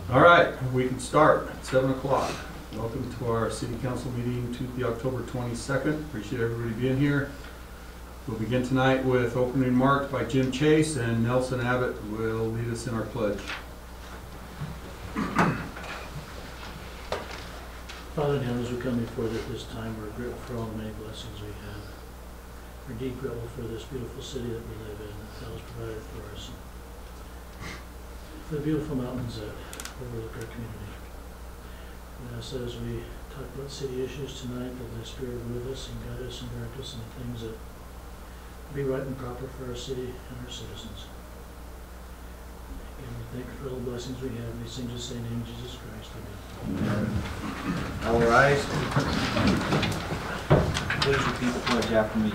All right, we can start at 7 o'clock. Welcome to our City Council meeting Tuesday, October 22nd. Appreciate everybody being here. We'll begin tonight with opening remarks by Jim Chase, and Nelson Abbott will lead us in our pledge. Father in heaven, as we come before thee at this time, we're grateful for all the many blessings we have. We're deep grateful for this beautiful city that we live in, that thou hast provided for us. For the beautiful mountains that overlook our community. And as we talk about city issues tonight, that the Spirit be with us and guide us and direct us in the things that be right and proper for our city and our citizens. Again, we thank you for all the blessings we have. These things just say in the name of Jesus Christ. Amen. All rise. Please repeat the pledge after me.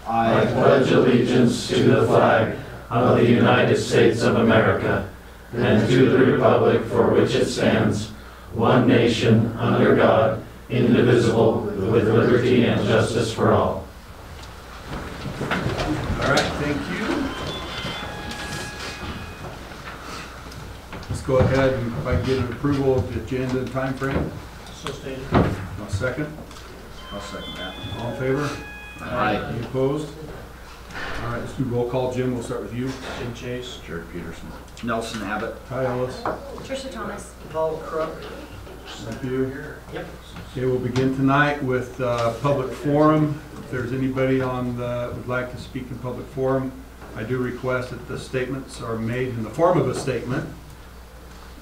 I pledge allegiance to the flag of the United States of America and to the republic for which it stands, one nation, under God, indivisible, with liberty and justice for all. All right, thank you. Let's go ahead and if I can get an approval of the agenda and time frame. So stated. I'll second. I'll second that. All in favor? Aye. Any opposed? All right, let's do roll call. Jim, we'll start with you. Jim Chase. Jared Peterson. Nelson Abbott. Hi, Ellis. Trisha Thomas. Paul Crook. Thank you. Yep. Okay, we'll begin tonight with public forum. If there's anybody on the would like to speak in public forum, I do request that the statements are made in the form of a statement,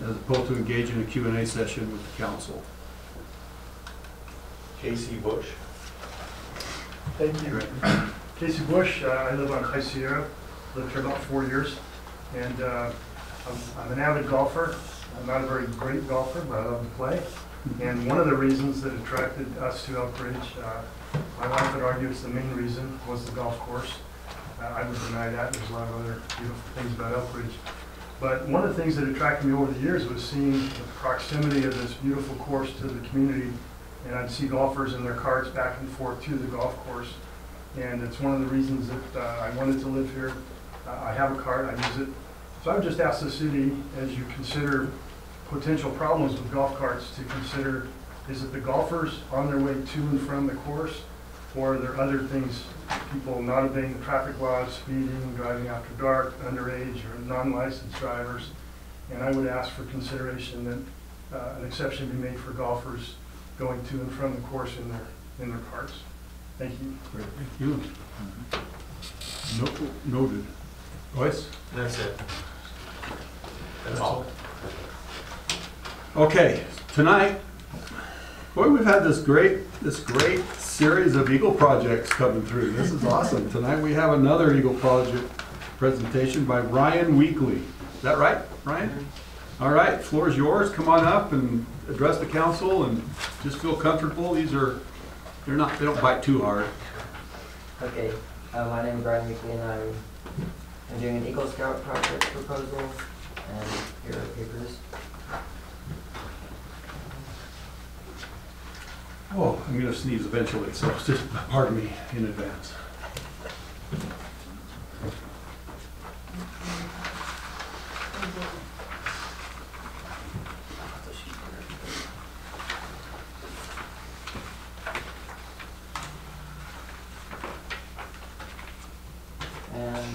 as opposed to engage in a Q&A session with the council. Casey Bush. Thank you. Casey Bush, I live on High Sierra, lived here about 4 years, and I'm an avid golfer. I'm not a very great golfer, but I love to play. And one of the reasons that attracted us to Elk Ridge, my wife would argue it's the main reason, was the golf course. I would deny that. There's a lot of other beautiful things about Elk Ridge. But one of the things that attracted me over the years was seeing the proximity of this beautiful course to the community. And I'd see golfers in their carts back and forth to the golf course. And it's one of the reasons that I wanted to live here. I have a cart, I use it. So I would just ask the city, as you consider potential problems with golf carts, to consider, is it the golfers on their way to and from the course, or are there other things, people not obeying the traffic laws, speeding, driving after dark, underage, or non-licensed drivers? And I would ask for consideration that an exception be made for golfers going to and from the course in their carts. Thank you. Great, thank you. Noted. Royce? That's it. That's all. Okay, tonight, boy, we've had this great series of Eagle projects coming through. This is awesome. Tonight we have another Eagle project presentation by Ryan Weekly. Is that right, Ryan? All right, floor is yours. Come on up and address the council and just feel comfortable. They don't bite too hard. Okay, my name is Ryan Weekly, and I'm doing an Eagle Scout project proposal, and here are the papers. Oh, I'm going to sneeze eventually, so just pardon me in advance. And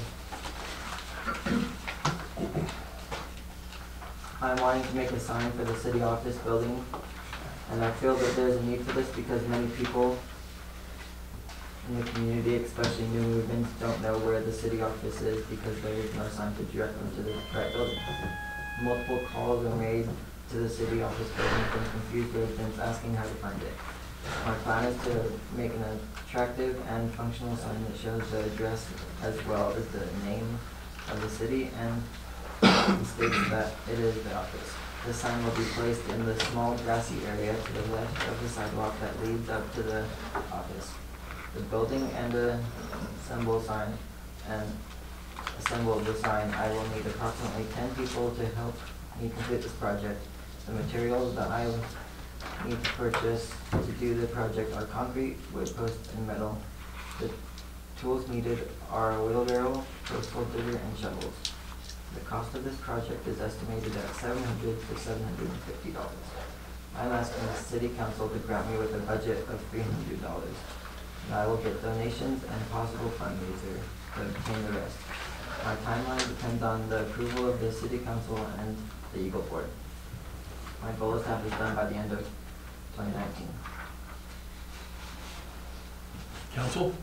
I'm wanting to make a sign for the city office building, and I feel that there's a need for this because many people in the community, especially new movements, don't know where the city office is because there is no sign to direct them to the right building. Multiple calls are made to the city office building from confused residents asking how to find it. My plan is to make an attractive and functional sign that shows the address as well as the name of the city and states that it is the office. The sign will be placed in the small grassy area to the left of the sidewalk that leads up to the office. The building and a symbol of the sign, I will need approximately 10 people to help me complete this project. The materials that I need to purchase to do the project are concrete, wood posts, and metal. The tools needed are a wheelbarrow, postal digger, and shovels. The cost of this project is estimated at $700 to $750. I'm asking the city council to grant me with a budget of $300. And I will get donations and possible fundraiser to obtain the rest. My timeline depends on the approval of the city council and the Eagle Board. My goal is to have this done by the end of 2019. Council?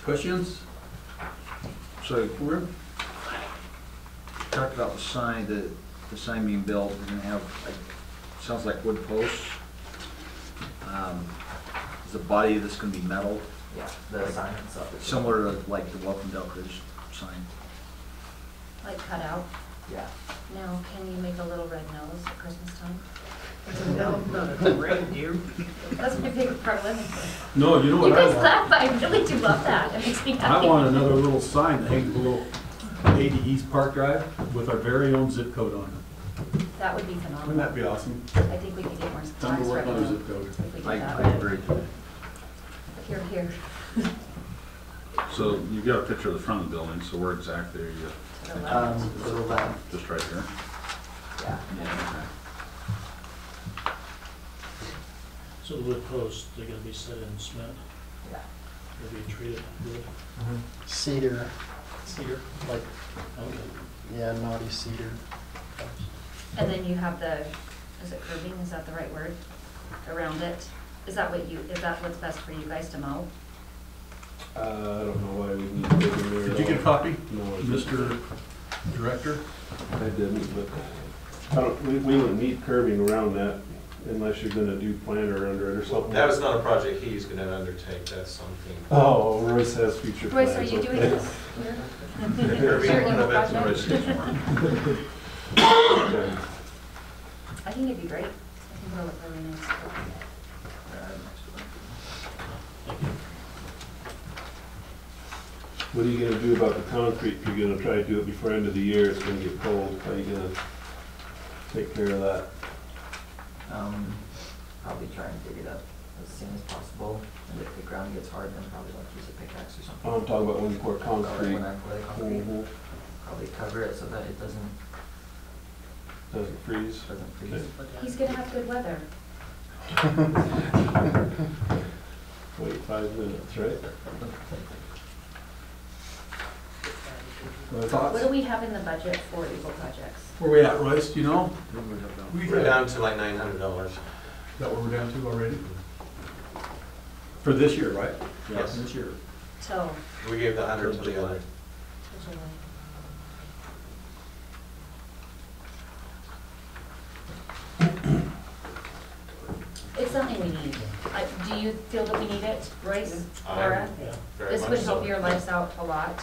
Questions? So, we're talked about the sign, the sign being built, we're gonna have, like, sounds like wood posts. Is the body of this gonna be metal, Yeah, the sign itself is. similar to like the Welcome to Elk Ridge sign? Like cut out. Yeah. Now, can you make a little red nose at Christmas time? No, not a reindeer. That's my favorite part of living here. No, you know You what I guys want? laugh, but I really do love that. It makes me happy. I want another little sign that hangs below 80 East Park Drive with our very own zip code on it. That would be Wouldn't phenomenal. that be awesome? I think we could get more Time to tax work on our revenue zip code. if we I did that. agree. Here, here, So you've got a picture of the front of the building, so where exactly are you? to the left. To the left, Just right here? yeah. Yeah. So the wood posts, they're gonna be set in cement, Yeah. they'll be treated wood. Cedar, Cedar? like, Okay. yeah, naughty cedar. And then you have the, is it curving, is that the right word? Around it? Is that what's best for you guys to mow? I don't know why we need to go in there. Did you get a copy, No, Mr. Director? I didn't, but I don't, we wouldn't need curving around that unless you're gonna do planter under it or something. That was not a project he's gonna undertake, that's something. Oh, Royce has future plans. Royce, are you doing okay. this? Kirby, Your one Eagle of it's project? Okay. I think it'd be great. I think it'll look really nice. Thank you. What are you gonna do about the concrete? If you're gonna try to do it before end of the year, it's gonna get cold. How are you gonna take care of that? Probably try and dig it up as soon as possible, and if the ground gets hard, then probably like use a pickaxe or something. I'm talking about when you pour concrete. When I pour the concrete, Mhm. probably cover it so that it doesn't Doesn't freeze. freeze. He's gonna have good weather. Wait 5 minutes, right? Thoughts? What do we have in the budget for Eagle projects? Where we at, Royce, do you know? We're down to like $900. Is that what we're down to already? For this year, right? Yes. This year. Till We gave the 100 to the other. July. It's something we need. Do you feel that we need it, Royce, Laura? Yeah. Very This much would so. help your lives out a lot.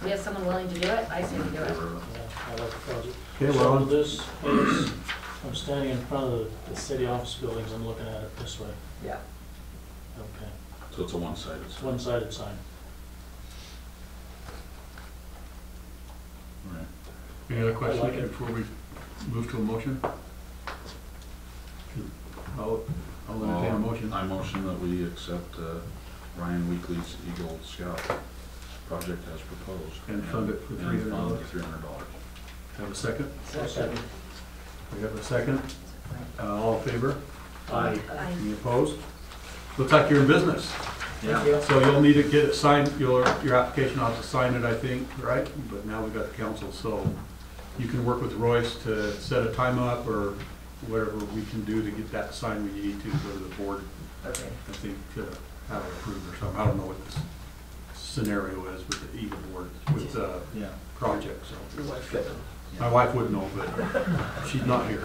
We have someone willing to do it, I say we do it. Yeah, I like the project. Okay, So well, this is, I'm standing in front of the city office buildings, I'm looking at it this way. Yeah. Okay. So it's a one-sided It's sign? one-sided sign. Right. any other I like questions it. before we move to a motion? I'll entertain a motion. I motion that we accept Ryan Weekly's Eagle Scout project as proposed. And fund it for And fund $300. the $300. Have a second? Second. We have a second. All in favor? Aye. Aye. Any opposed? Looks like you're in business. Yeah. So you'll need to get it signed, your application, I'll have to sign it, I think, right? But now we've got the council, so you can work with Royce to set a time up or whatever we can do to get that signed when you need to go to the board, Okay. I think, to have it approved or something. I don't know what this scenario is with the Eagle board, with the Yeah. project, so. Good. My wife would know, but she's not here.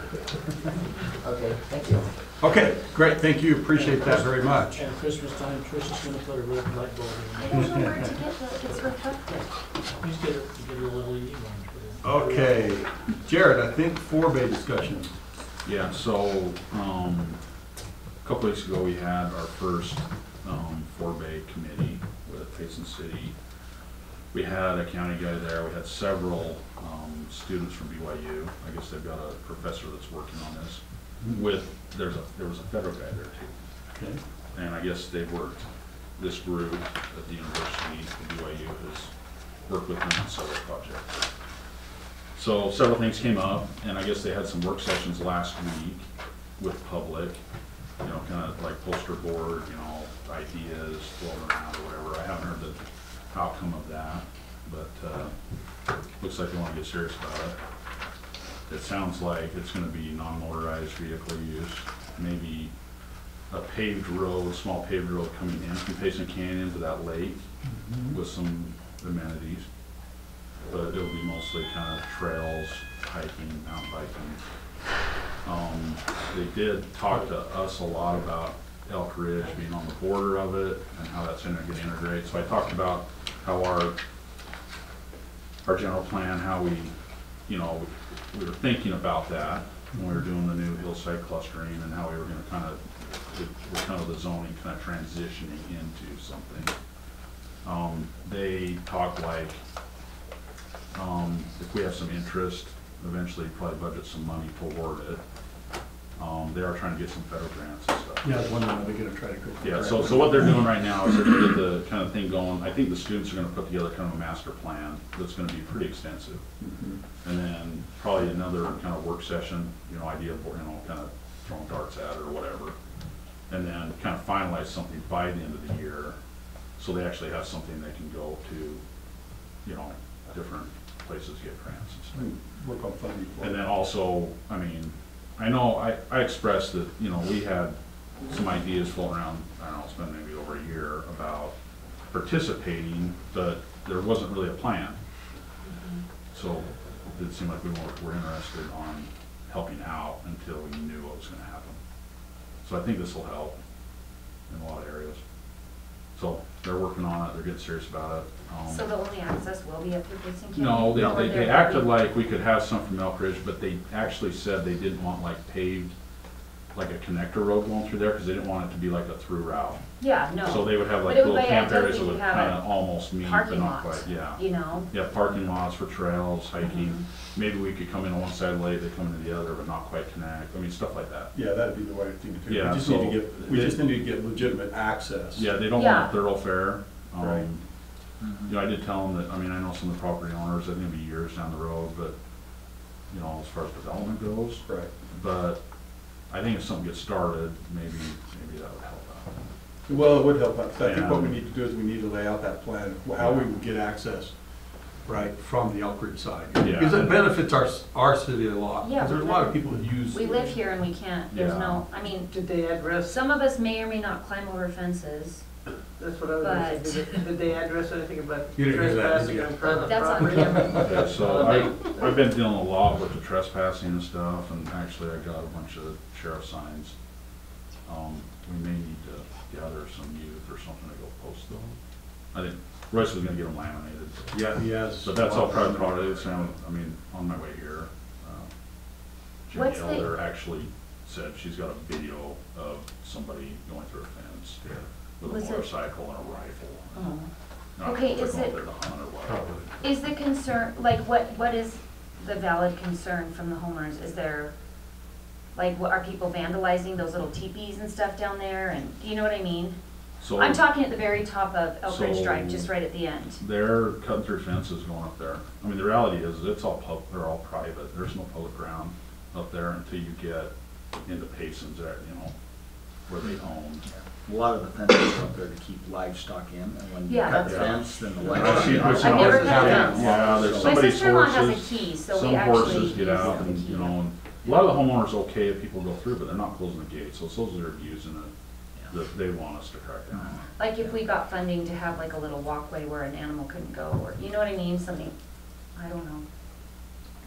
Okay, thank you. Okay, great, thank you, appreciate that very much. And Christmas time, Trish is gonna put a red light bulb I in. don't know where to get it's reflected. Please get a little LED one. Okay, Jared, I think 4-bay discussion. Yeah, so, a couple weeks ago, we had our first 4-bay committee with Payson City. We had a county guy there, we had several students from BYU. I guess they've got a professor that's working on this. There was a federal guy there too. Okay. And I guess they've worked, this group at the university, the BYU, has worked with them on several projects. So several things came up, and I guess they had some work sessions last week with public, you know, kind of like poster board, you know, ideas floating around or whatever. I haven't heard the outcome of that, but looks like they want to get serious about it. It sounds like it's going to be non-motorized vehicle use, maybe a paved road, small paved road coming in from Payson Canyon to that lake with some amenities. But it'll be mostly kind of trails, hiking, mountain biking. They did talk to us a lot about Elk Ridge being on the border of it and how that's going to get integrated. So I talked about how our general plan, how we, you know, we were thinking about that when we were doing the new hillside clustering and how we were going to kind of the zoning kind of transitioning into something. They talked like, if we have some interest, eventually probably budget some money toward it. They are trying to get some federal grants and stuff. Yeah, I was wondering, are they gonna try to go? Yeah, so what they're doing right now is they're gonna get the kind of thing going. I think the students are gonna put together kind of a master plan that's gonna be pretty extensive. And then probably another kind of work session, you know, idea of, you know, kind of throwing darts at it or whatever. And then kind of finalize something by the end of the year, so they actually have something they can go to, you know, different places to get grants and stuff. Work on funding for it. And then also, I mean, I know I expressed that, you know, we had some ideas floating around, I don't know, it's been maybe over a year, about participating, but there wasn't really a plan. So it did seem like we were interested on helping out until we knew what was gonna happen. So I think this will help in a lot of areas. So they're working on it, they're getting serious about it. So the only access will be up through Payson Canyon? No, Or they there acted will be- like we could have some from Elk Ridge, but they actually said they didn't want like paved, like a connector road going through there, because they didn't want it to be like a through route. Yeah, no. So they would have like But it would little be camp ideal areas if that you would have kind a of almost meet, but parking not lot, quite, yeah. you know? Yeah, parking lots for trails, hiking. Mhm. Maybe we could come in on one side late, they come into the other, but not quite connect. I mean, stuff like that. Yeah, that'd be the right thing to do. Yeah, We just need to so get, we just need to get legitimate access. Yeah, they don't Yeah. want a thoroughfare. Right. You know, I did tell them that, I mean, I know some of the property owners, I think it'll be years down the road, but, you know, as far as development goes. Right. But I think if something gets started, maybe that would help out. Well, it would help us. I think what we Yeah. need to do is we need to lay out that plan, how we would get access, right, from the Elk Ridge side. Yeah. Because it benefits our city a lot. Yeah, Because there's a lot of people that use. We live here and we can't, there's Yeah. no, I mean, Did they address, some of us may or may not climb over fences. that's what I was gonna But- say, did they address anything about You didn't hear that, trespassing did you? on private That's on property? them. Okay, so I've been dealing a lot with the trespassing and stuff, and actually I got a bunch of sheriff signs. We may need to gather some youth or something to go post those. I think Royce was gonna get them laminated. Yeah, he has. But that's all private property, so I mean, on my way here, Jenny What's the- Elder actually said she's got a video of somebody going through a fence with a Was it- motorcycle and a rifle. Oh. And I don't Okay, know if is they're it- going there to hunt or what. Is the concern, like, what is the valid concern from the homeowners? Is there, like, what, are people vandalizing those little teepees and stuff down there, and, do you know what I mean? So I'm talking at the very top of Elk Ridge Drive, So- just right at the end. they're cutting through fences going up there. I mean, the reality is, it's all they're all private. There's no public ground up there until you get into Payson's, you know, where they own. A lot of the fences up there to keep livestock in, and when you Yeah, cut the that's- fence, then the I've seen livestock. I've never cut a yeah, fence. yeah, there's My somebody's sister-in-law has a horses. key, so we Some actually horses use get out the and, key. you know, and a lot of the homeowners okay if people go through, but they're not closing the gates, so it's those that are abusing it, that they want us to crack down on. Like if we got funding to have like a little walkway where an animal couldn't go, or, you know what I mean, something, I don't know.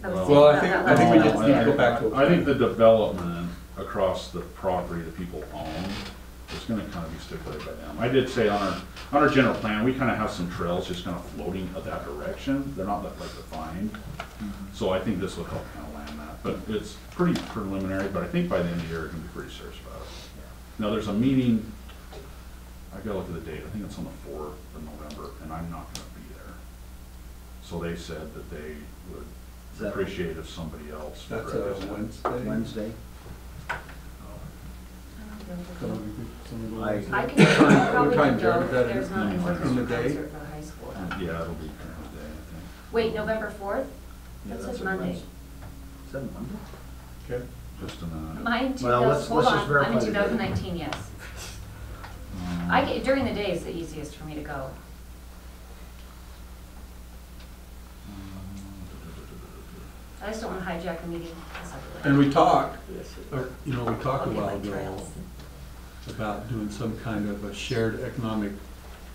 I was Well, thinking about that I think we last just night. need to go back to. I think the development across the property that people own is gonna kind of be stipulated by them. I did say on our general plan, we kind of have some trails just kind of floating in that direction. They're not like defined. So I think this will help kind of land that. But it's pretty preliminary, but I think by the end of the year, we're gonna be pretty serious about it. Now, there's a meeting, I gotta look at the date, I think it's on the 4th of November, and I'm not gonna be there. So they said that they would Is that appreciate if somebody else. would That's a represent. Wednesday. Wednesday? I can probably time, can go Jared? if Is that there's not an in the orchestra day? concert for the high school. Yeah, it'll be Christmas Day, I think. Wait, November 4th? That says that's what Monday. Is that Monday? Okay. Just a minute. Mine, Well, let's hold just on, I'm verify in the date. 2019, yes. During the day is the easiest for me to go. I just don't want to hijack a meeting. That's not really- And we talked, we talked a Okay, while like ago trails. about doing some kind of a shared economic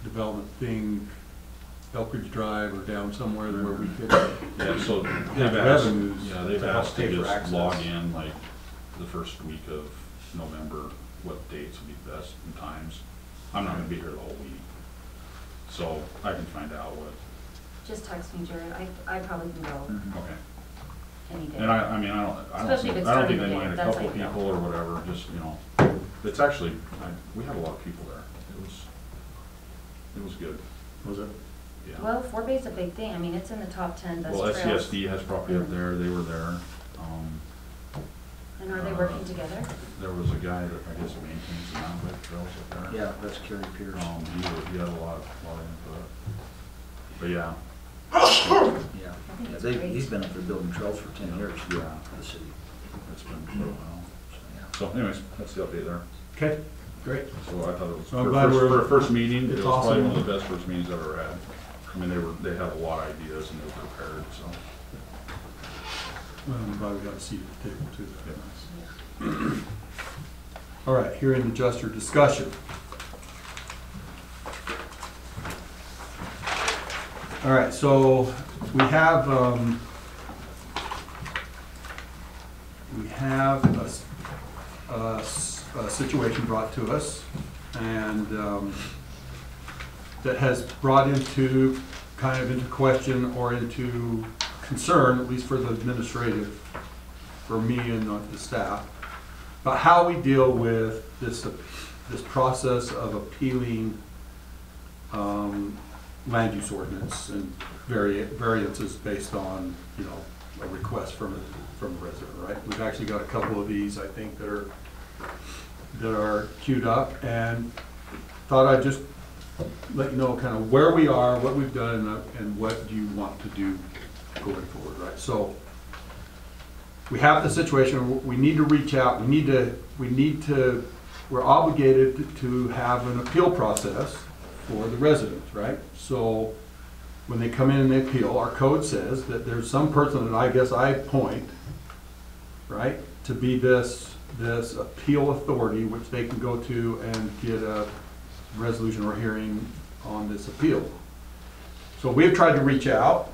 development thing, Elkridge Drive or down somewhere where we could. Yeah, so Yeah, they've asked, revenues yeah, they've to help asked pay to for just access. log in like the first week of November, what dates would be best and times. I'm not gonna be here the whole week, so I can find out what, Just text me, Jared. I probably can go okay. any day. And I mean, I don't Especially if think, it's I don't during think they the day, mind a that's couple how you know. people or whatever, just, it's actually, we had a lot of people there. It was good, Was it? yeah. Well, Fort Bay's a big thing. I mean, it's in the top 10 best Well, trails. SCSD has property up there, they were there. And are they working together? There was a guy that I guess maintains the mountain bike trails up there. Yeah, that's Kerry Pierce. He had a lot of input. But yeah, Yeah, think yeah, it's they, great. he's been up there building trails for 10 years. Yeah. For the city. it's been quite a while. So, yeah. So anyways, that's the update there. Okay, great. So I thought it was, I'm for glad we're- a first meeting, it it's was probably awesome. one of the best first meetings I've ever had. I mean, they had a lot of ideas and they were prepared, so. Well, I'm glad we got a seat at the table too. Yeah. All right, hearing adjuster discussion. All right, so we have a situation brought to us, and that has brought into question or into concern, at least for the administrative, for me and the staff, about how we deal with this process of appealing land use ordinance and variances based on, a request from a resident, right? We've actually got a couple of these, I think, that are queued up, and thought I'd just let you know kind of where we are, what we've done, and what you want to do going forward, right? So we have the situation, we need to reach out, we're obligated to have an appeal process for the residents, right? So when they come in and they appeal, our code says that there's some person that I guess I appoint, right, to be this appeal authority, which they can go to and get a resolution or hearing on this appeal. So we've tried to reach out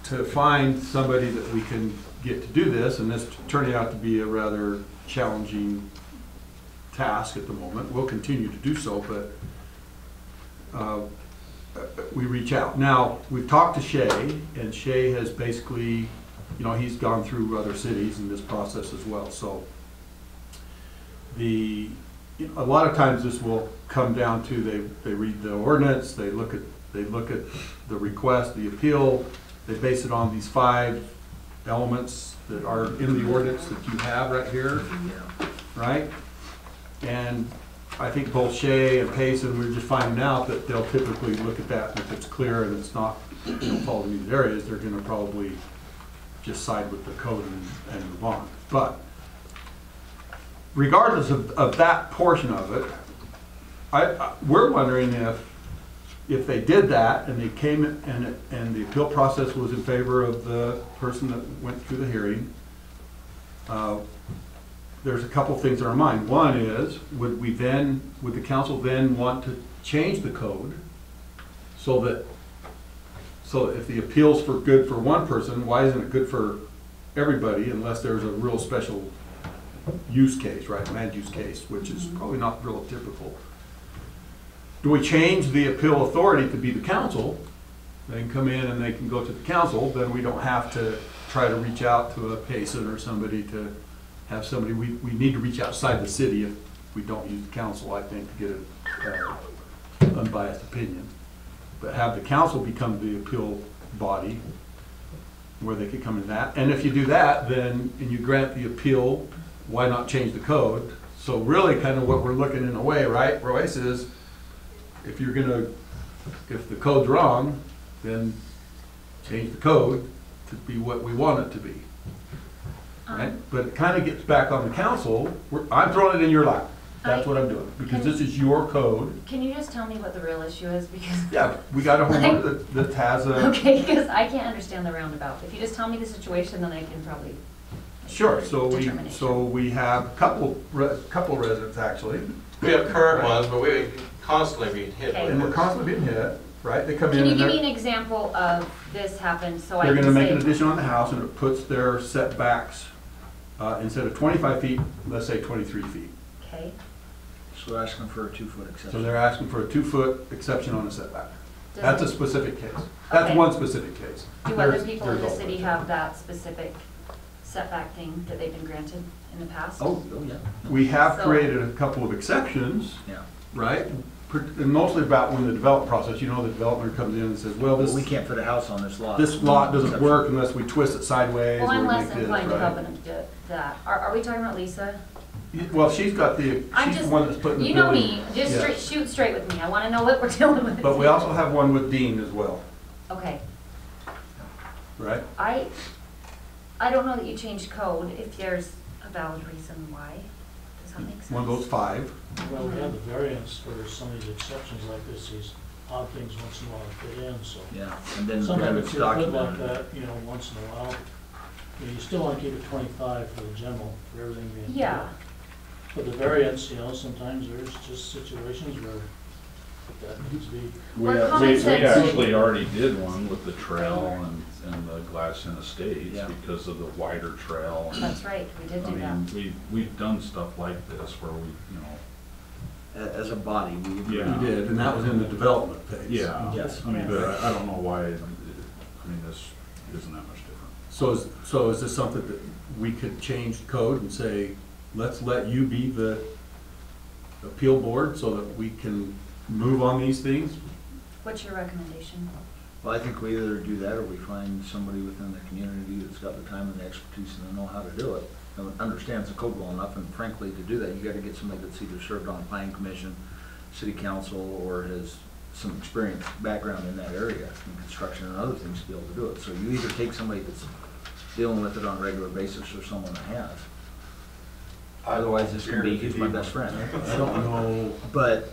to find somebody that we can get to do this, and this turned out to be a rather challenging task at the moment. We'll continue to do so, but we reach out. Now, we've talked to Shay, and Shay has basically, he's gone through other cities in this process as well. So a lot of times this will come down to they read the ordinance, they look at the request, the appeal, they base it on these 5 elements that are in the ordinance that you have right here, right? And I think both Shay and Payson, we're just finding out that they'll typically look at that, and if it's clear and it's not falling in these areas, they're gonna probably just side with the code and move on. But regardless of that portion of it, we're wondering if they did that and they came and the appeal process was in favor of the person that went through the hearing, there's a couple things in our mind. One is, would the council then want to change the code so that if the appeal's good for one person, why isn't it good for everybody unless there's a real special use case, right, land use case, which is probably not real typical. Do we change the appeal authority to be the council? They can come in and they can go to the council, then we don't have to try to reach out to a Payson or somebody to have somebody, we need to reach outside the city if we don't use the council, I think, to get an unbiased opinion. But have the council become the appeal body where they could come in that. And if you do that, then, and you grant the appeal, why not change the code? So really kind of what we're looking in a way, right, Royce, is if the code's wrong, then change the code. to be what we want it to be. Right? But it kind of gets back on the council. I'm throwing it in your lap. That's what I'm doing, because this is your code. Can you just tell me what the real issue is, because? Yeah, we got a homeowner that has a, Okay, because I can't understand the roundabout. If you just tell me the situation, then I can probably. sure, so Determination. we have a couple residents actually, We have current ones, but we constantly being hit Okay. and we're with this. constantly being hit, right? They come in Can you and give me they're, an example of this happened, so I they're can gonna make an say, addition on the house and it puts their setbacks, instead of 25 feet, let's say 23 feet. okay, So we're asking for a 2-foot So exception. they're asking for a 2-foot exception on a setback. Does That's a it- specific case. That's Okay. one specific case. do other There's- people in the there's city always- have that specific setback thing that they've been granted in the past? Oh, yeah. We have So- created a couple of exceptions, Yeah. right? And mostly about when the development process, you know, the developer comes in and says, well, Well, we this, can't put a house on this lot. this lot doesn't work unless we twist it sideways Well, or I'm make less this, inclined to help right? them do that. Are we talking about Lisa? Well, she's got the, I'm she's the just- one that's putting the You know building. me, just Yeah. shoot straight with me. I wanna know what we're dealing with. But we also have one with Dean as well, Okay, right? I don't know that you changed code if there's a valid reason why. Does that make sense? One of those 5. Well, we have the variance for some of these exceptions like this, these odd things once in a while fit in, so. Yeah, and then Sometimes it's if you put like documented. that, you know, once in a while, you still want to keep it 25 for the general, for everything being. Yeah. But the variance, you know, sometimes there's just situations where that needs to be. Well, common sense- actually already did one with the trail and the Gladstone Estates Yeah. because of the wider trail. And, That's right, we did I do that. mean, we've done stuff like this where we, you know, As a body, we agree. Yeah. We did, and that was in the development phase. yeah. Yes. I mean, but I don't know why, I mean, this isn't that much different. So is this something that we could change the code and say, let's let you be the appeal board so that we can move on these things? What's your recommendation? Well, I think we either do that or we find somebody within the community that's got the time and the expertise and know how to do it, and understands the code well enough, and frankly, to do that, you gotta get somebody that's either served on a planning commission, city council, or has some experience, background in that area, in construction and other things to be able to do it. So you either take somebody that's dealing with it on a regular basis or someone that has. Otherwise, this can be, he's my best friend. I don't know, But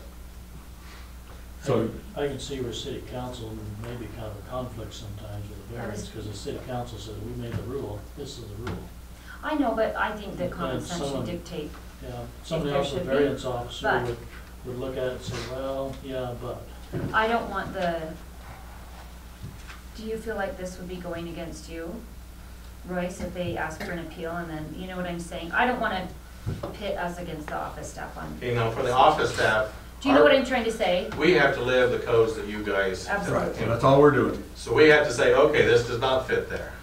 so, I can see where city council may be kind of a conflict sometimes with the variance, because the city council says, we made the rule, this is the rule. I know, but I think that common And sense should someone- dictate. Yeah, somebody there else, a should be, variance officer but- would look at it and say, well, yeah, but. I don't want do you feel like this would be going against you, Royce, if they ask for an appeal and then, you know what I'm saying? I don't wanna pit us against the office staff on. You know, for the office staff. Do you know what I'm trying to say? We have to live the codes that you guys. have Absolutely. right, so that's all we're doing. So we have to say, okay, this does not fit there.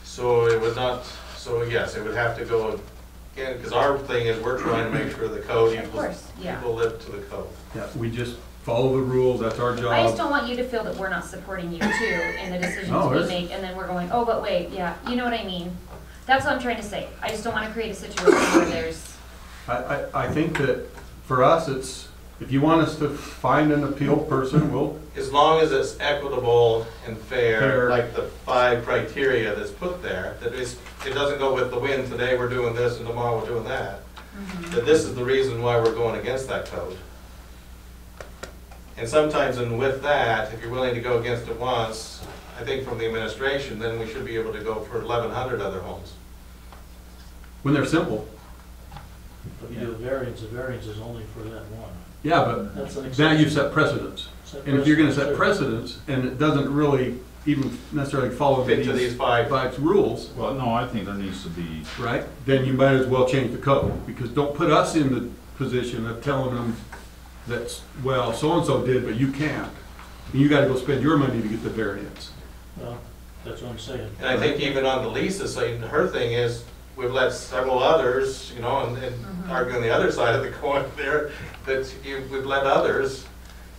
So it would not, so yes, it would have to go again, because our thing is we're trying to make sure the code, Of course, yeah. people live to the code. Yeah, we just follow the rules, that's our job. I just don't want you to feel that we're not supporting you too in the decisions No, we it's- make, and then we're going, oh, but wait, yeah, you know what I mean? That's what I'm trying to say. I just don't wanna create a situation where there's, I think that for us, it's, if you want us to find an appeal person, we'll, As long as it's equitable and fair, Fair. like the 5 criteria that's put there, that is, it doesn't go with the wind, today we're doing this and tomorrow we're doing that. That this is the reason why we're going against that code. And sometimes, and with that, if you're willing to go against it once, I think from the administration, then we should be able to go for 1,100 other homes. when they're simple. If you do a variance is only for that one. Yeah, but That's an now exception. you've set precedents. Set And if you're gonna set sure. precedents, and it doesn't really even necessarily follow Fit to these 5. Five's rules, Well, no, I think there needs to be, right, then you might as well change the code, because don't put us in the position of telling them that's, well, so-and-so did, but you can't. And you gotta go spend your money to get the variance. Well, that's what I'm saying. And I think even on the Lisa's side, her thing is, we've let several others, you know, and arguing the other side of the coin there, that we've let others,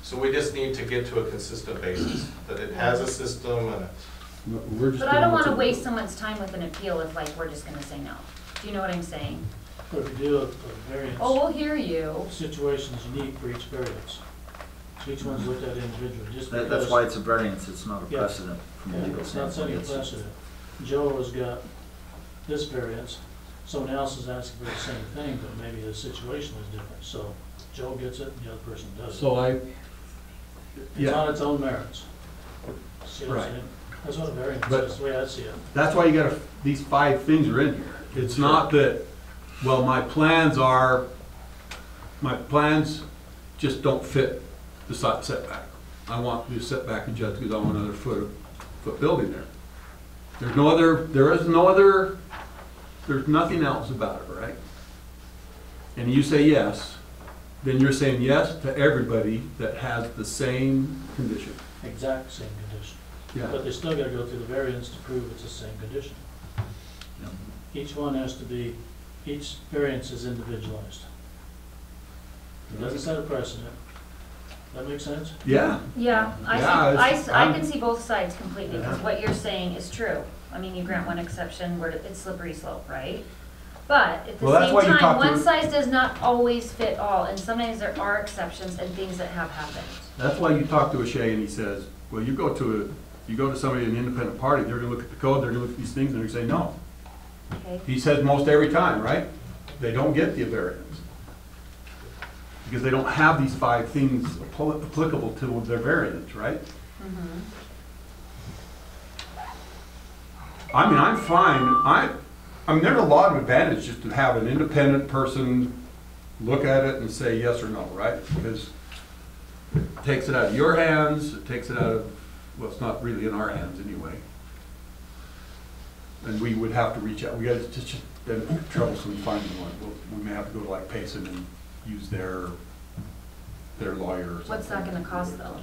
so we just need to get to a consistent basis, that it has a system and We're just but I doing don't what's wanna in- waste someone's time with an appeal if like, we're just gonna say no. Do you know what I'm saying? But if you do a variance. Oh, we'll hear you. Situation's unique for each variance. So each one's looked at individually, just That's because. why it's a variance, it's not a Yeah. precedent from a Yeah, legal it's not setting a standpoint. precedent. Joe has got this variance, someone else is asking for the same thing, but maybe the situation is different, so Joe gets it, and the other person doesn't. So It's yeah. on its own merits. See what I'm Right. saying? That's what a variance But- is, the way I see it. That's why you gotta, these 5 things are in here. It's not that, well, my plans just don't fit the side setback. I want the setback adjusted because I want another foot building there. There's nothing else about it, right? And you say yes, then you're saying yes to everybody that has the same condition. Exact same condition. Yeah, But they still gotta go through the variance to prove it's the same condition. Each one has to be, each variance is individualized. It doesn't set a precedent. That make sense? yeah, Yeah, Yeah, it's- I I'm- can see both sides completely, because Yeah. what you're saying is true. I mean, you grant one exception where it's slippery slope, right? But at the Well, that's same why you time, talk to- one size does not always fit all, and sometimes there are exceptions and things that have happened. that's why you talk to a Shay and he says, well, you go to somebody in an independent party, they're gonna look at the code, they're gonna look at these things, and they're gonna say no. Okay, He says most every time, right? They don't get the variance. Because they don't have these 5 things applicable to their variance, right? mhm. I mean, I'm fine, I mean, there's a lot of advantage just to have an independent person look at it and say yes or no, right? Because it takes it out of your hands, it takes it out of, well, it's not really in our hands anyway. And we would have to reach out, we got, it's just been troublesome finding one. We may have to go to like Payson and use their lawyer or something. What's that gonna cost though?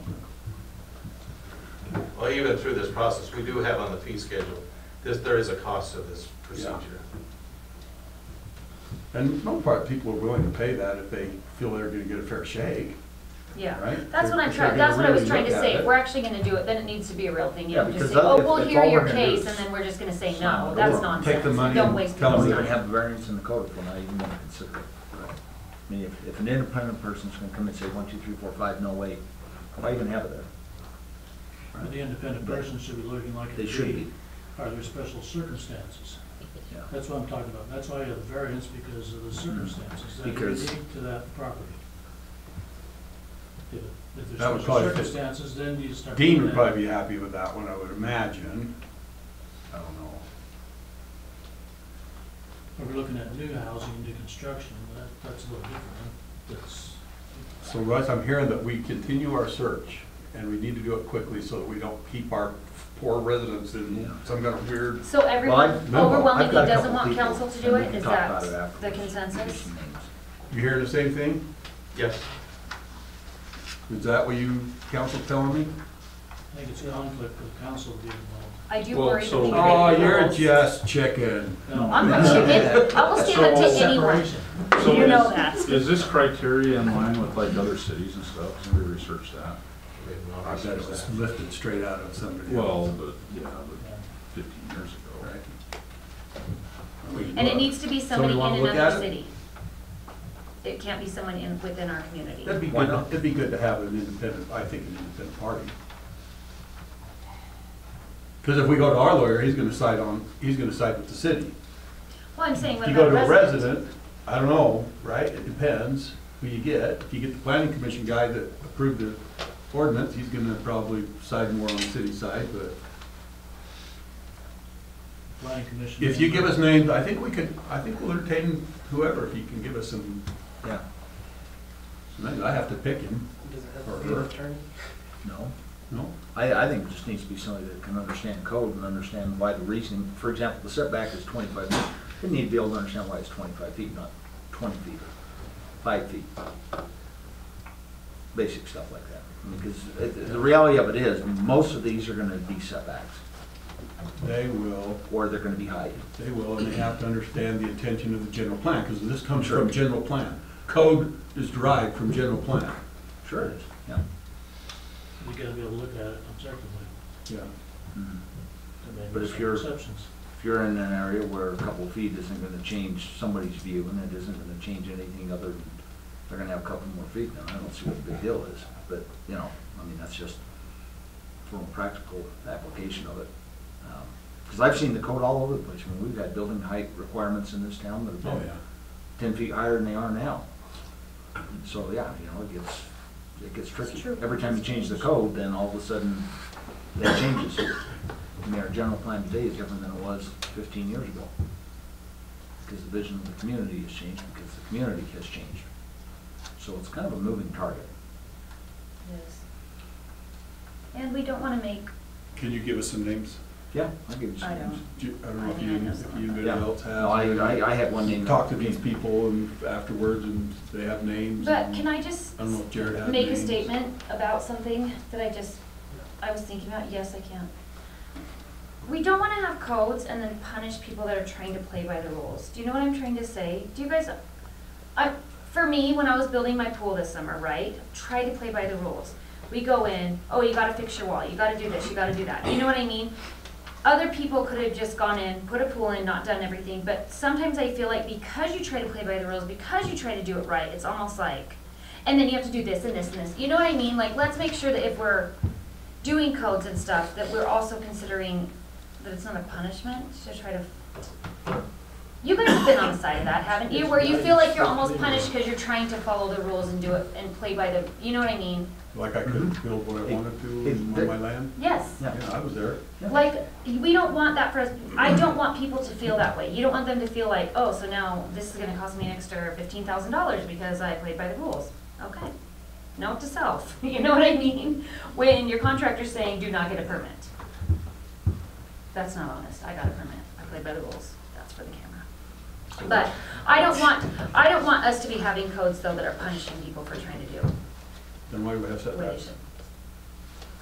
Well, even through this process, we do have on the fee schedule, there is a cost to this procedure. And no part, people are willing to pay that if they feel they're gonna get a fair shake, Yeah, right? that's what I'm If they're trying, gonna that's what I was really trying to look at say. If it. we're actually gonna do it, then it needs to be a real thing. You Yeah, don't just because say, oh, if- we'll if hear all your we're gonna do case, is and then we're just gonna say slam no. the That's door, nonsense. take the money Don't and waste tell We're people's gonna time. have a variance in the code if we're not even gonna consider it. I mean, if an independent person's gonna come and say 1, 2, 3, 4, 5, no way, why even have it there? But the independent person should be looking like They it should be, be, are there special circumstances? yeah. That's what I'm talking about. That's why you have the variance, because of the circumstances that are Because- unique to that property. If That would there's probably special fit. circumstances, then you start. Dean looking would at- probably be happy with that one, I would imagine. I don't know. If we're looking at new housing, new construction, that's a little different. That's, So Russ, I'm hearing that we continue our search, and we need to do it quickly so that we don't keep our poor residents in Yeah. some kind of weird. So everyone I've overwhelmingly got a doesn't couple want people, council to and do we it? can Is talk that about it the afterwards. consensus? Some names. You hearing the same thing? Yes. Is that what you, council telling me? I think it's a conflict for the council to be involved. I do Well, worry that so- we Oh, create you're rules. just chicken. No. I'm not chicken. I will stand up to anyone. Separation. So You is- know that. Is this criteria in line with like other cities and stuff? Somebody researched that? I bet it was lifted straight out of somebody Well, else. but, yeah, but 15 years ago. Right. And it needs to be somebody in wanna look another at it? city. It can't be someone within our community. That'd be Why good, not? it'd be good to have an independent, I think, an independent party. Because if we go to our lawyer, he's gonna side with the city. Well, I'm saying, If what you go about to a residents? resident, I don't know, right, it depends who you get. If you get the planning commission guy that approved the ordinance, he's gonna probably side more on the city side, but Planning commission. if you give us names, I think we'll entertain whoever, if you can give us some Yeah, names. I have to pick him. Does it have to be an attorney? no. No? I think it just needs to be somebody that can understand code and understand why the reasoning, for example, the setback is 25 feet. They need to be able to understand why it's 25 feet, not 20 feet, or 5 feet. Basic stuff like that. Because the reality of it is, most of these are gonna be setbacks, They will. or they're gonna be height. They will, and they have to understand the intention of the general plan, because this comes Sure. from general plan. Code is derived from general plan. Sure it is, yeah. You gotta be able to look at it objectively. Yeah. Mhm. There may But be if some you're- exceptions. If you're in an area where a couple of feet isn't gonna change somebody's view, and it isn't gonna change anything other than they're gonna have a couple more feet, then I don't see what the big deal is. But, you know, I mean, that's just from a practical application of it. Because I've seen the code all over the place. I mean, we've got building height requirements in this town that have Oh, been yeah. 10 feet higher than they are now. So, yeah, you know, it gets tricky. true. Every time you change the code, then all of a sudden, that changes. I mean, our general plan today is different than it was 15 years ago. Because the vision of the community has changed, because the community has changed. So it's kind of a moving target. Yes. And we don't wanna make, Can you give us some names? Yeah, I'll give you some I names. I don't know I if think I know some. anybody Yeah. else has. No, I had one name. Talk to these people and afterwards, and they have names. but and can I just I don't know if Jared has make a names. statement about something that I was thinking about? Yes, I can. We don't wanna have codes and then punish people that are trying to play by the rules. Do you know what I'm trying to say? Do you guys, for me, when I was building my pool this summer, right, try to play by the rules. We go in, oh, you gotta fix your wall, you gotta do this, you gotta do that. You know what I mean? Other people could have just gone in, put a pool in, not done everything, but sometimes I feel like because you try to play by the rules, because you try to do it right, it's almost like, and then you have to do this and this and this. You know what I mean? Like, let's make sure that if we're doing codes and stuff, that we're also considering that it's not a punishment to try to. You guys have been on the side of that, haven't you? Where you feel like you're almost punished because you're trying to follow the rules and do it and play by the, you know what I mean? Like I couldn't build what I wanted to on my land? Yes. Yeah. Yeah, I was there. Like, we don't want that for us, I don't want people to feel that way. You don't want them to feel like, oh, so now this is gonna cost me an extra $15,000 because I played by the rules. Okay. Note to self, you know what I mean? When your contractor's saying, do not get a permit. That's not honest, I got a permit, I played by the rules, that's for the camera. But I don't want us to be having codes though that are punishing people for trying to do Then why do we have what they setbacks? should.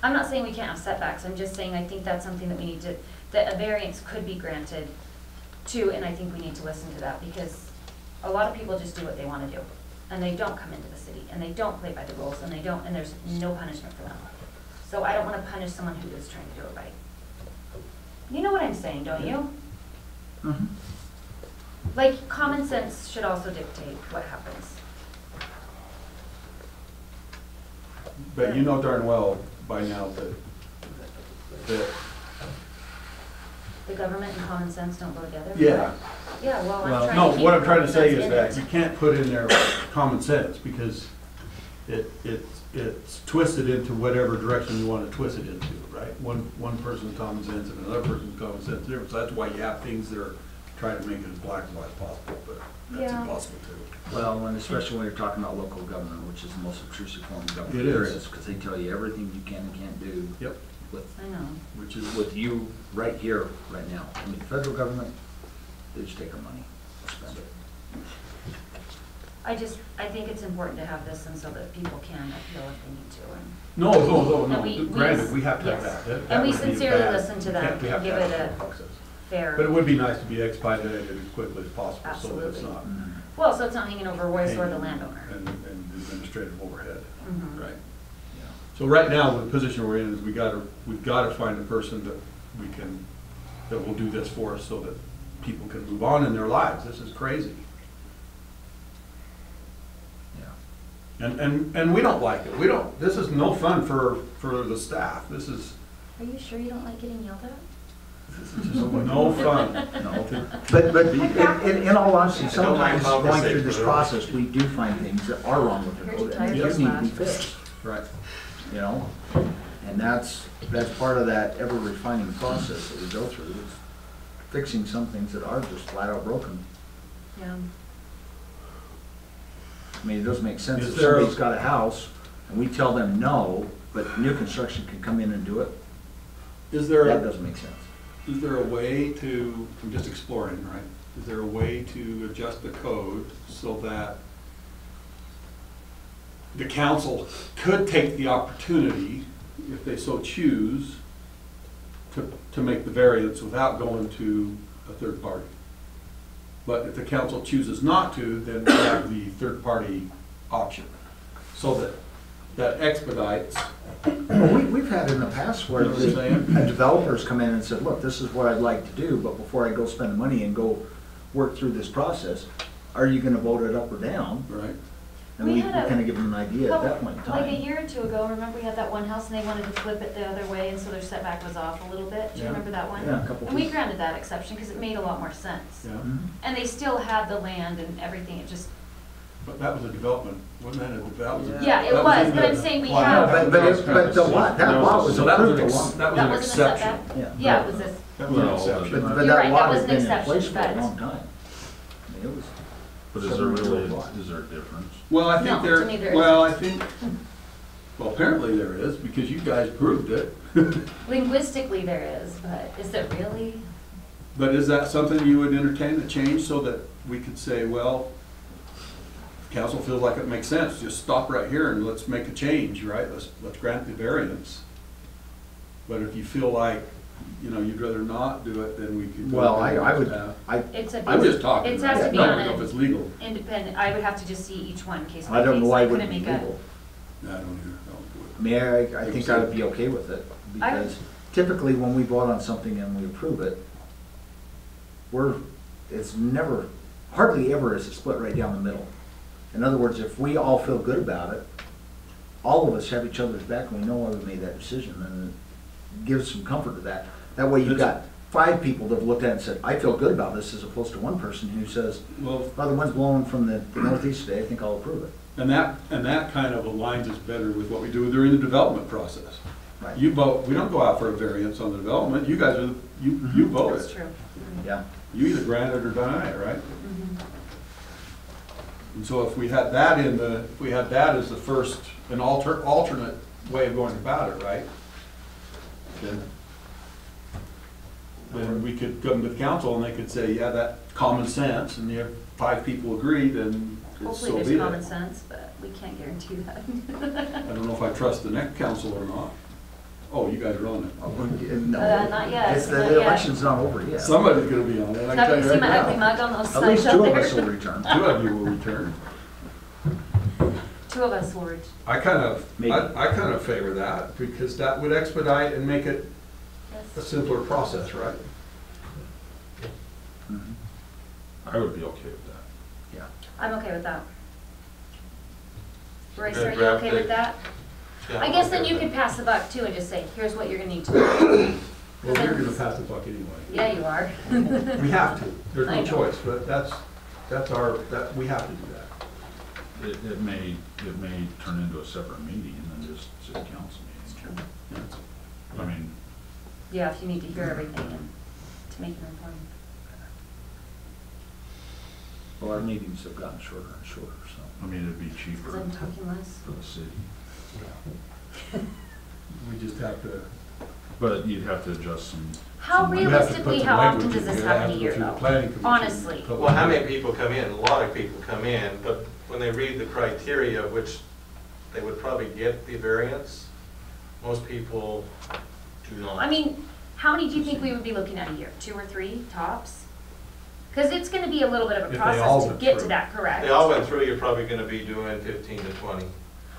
I'm not saying we can't have setbacks, I'm just saying I think that's something that we need to, that a variance could be granted to, and I think we need to listen to that, because a lot of people just do what they wanna do, and they don't come into the city, and they don't play by the rules, and and there's no punishment for them. So I don't wanna punish someone who is trying to do it right. You know what I'm saying, don't you? Mhm. Like, common sense should also dictate what happens. But you know darn well by now that, The government and common sense don't go together? yeah. Yeah, well, I'm Well, trying no, to keep what I'm trying to say common is sense that in you it. can't put in there common sense, because it's twisted into whatever direction you want to twist it into, right? One person's common sense and another person's common sense is different, so that's why you have things that are trying to make it as black and white as possible, but that's Yeah. impossible too. Well, and especially when you're talking about local government, which is the most obtrusive form of government It there is. is, because they tell you everything you can and can't do Yep, I know. which is, with you right here, right now. I mean, the federal government, they just take our money, spend it. I think it's important to have this and so that people can appeal if they need to. And no, we- granted, we have to have yes. that. And we would be sincerely bad. listen to them We have and give to have it that a process. fair. But it would be nice to be expedited as quickly as possible, so that it's Absolutely. not. Well, so it's not hanging over Royce or the hanging landowner. And administrative overhead, Mhm. right? Yeah. So right now, the position we're in is we've got to find a person that will do this for us so that people can move on in their lives. This is crazy. Yeah. And we don't like it. This is no fun for the staff. This is Are you sure you don't like getting yelled at? just no fun. No. But in all honesty, sometimes mind going through this conversation. process, we do find things that are wrong with the Here's code your and tire they do need to be flash. fixed, Right. you know? And that's part of that ever refining process that we go through, is fixing some things that are just flat out broken. Yeah. I mean, it doesn't make sense Is if there a- somebody's got a house and we tell them no, but new construction can come in and do it. Is there That doesn't make sense. Is there a way to, I'm just exploring, right? Is there a way to adjust the code so that the council could take the opportunity, if they so choose, to make the variance without going to a third party? But if the council chooses not to, then we have the third party option. So that expedites. Well, we've had in the past where You know what I'm saying? developers come in and said, look, this is what I'd like to do, but before I go spend the money and go work through this process, are you gonna vote it up or down? Right. And We we had a kind of give them an idea at that point in Like a time. year or two ago, remember we had that one house and they wanted to flip it the other way and so their setback was off a little bit? Do you Yeah. remember that one? Yeah, a couple And we feet. granted that exception because it made a lot more sense. Yeah, Mhm. And they still had the land and everything, it just, but that was a development, wasn't that a development? yeah, it That was, in but the I'm saying we plan. have, But the lot, that lot was So that was approved an, a long. that was that an wasn't a exception. setback? Yeah. Yeah, it was this, That was an Well, exception. But You're that right, that lot was has an been in exception, place for a but- long time. I mean, it was. But is there 7 years really, old lot. is there a difference? Well, I No, think to me there well, I isn't. think, well, apparently there is, because you guys proved it. linguistically there is, but is it really? But is that something you would entertain, a change, so that we could say, well, if council feels like it makes sense, just stop right here and let's make a change, right? Let's grant the variance. But if you feel like, you know, you'd rather not do it, then we could. go Well, down I that would, path. It's a, I'm just talking. it has right? to be I on don't know if a it's legal. independent, I would have to just see each one case by I don't case. know why it couldn't wouldn't be make a- legal. I don't either. I mean, I think I would be okay with it, because typically when we vote on something and we approve it, it's never, hardly ever is it split right down the middle. In other words, if we all feel good about it, all of us have each other's back and we know why we made that decision, and it gives some comfort to that. That way you've got 5 people that have looked at it and said, I feel good about this, as opposed to one person who says, Well, well, the wind's blowing from the northeast today, I think I'll approve it. and that kind of aligns us better with what we do during the development process. Right. You vote, we don't go out for a variance on the development, you guys are, you vote That's it. true. Yeah. You either grant it or deny it, right? Mhm. And so if we had that if we had that as the first, an alternate way of going about it, right? Then we could come to the council and they could say, yeah, that common sense, and you have 5 people agree, then it's Hopefully so be there's common it. sense, but we can't guarantee that. I don't know if I trust the next council or not. Oh, you guys are on it. No. Not yet, It's, not the yet. election's not over yet. Somebody's gonna be on it, I Not can tell gonna you see right my ugly now. mug on those At signs least up 2 of us will there. return. 2 of you will return. 2 of us will I kind of Maybe. favor that, because that would expedite and make it a yes. simpler process, right? Mhm. I would be okay with that. I'm okay with that. Royce, Okay, are you draft okay it. with that? Yeah, I guess okay then you with could that. pass the buck too and just say, here's what you're gonna need to do. Well, we're gonna pass the buck anyway. Yeah, you are. We have to, there's I no know. choice, but that's we have to do that. It may turn into a separate meeting and then just city council It's meeting. true. I mean, Yeah, if you need to hear everything and to make an informed. Well, our meetings have gotten shorter and shorter, so. I mean, it'd be Because cheaper I'm talking less. for the city, We just have to. but you'd have to adjust some. How some- we have to realistically, put some how often language does in this there. It happen has a to year go through the though? planning commission, Honestly. public Well, how many hearing. people come in? A lot of people come in, but when they read the criteria, which they would probably get the variance, most people do not. I mean, how many do you think we would be looking at a year? 2 or 3 tops? Because it's gonna be a little bit of If a they all process to went get to through. that, correct? They all went through, you're probably gonna be doing 15 to 20,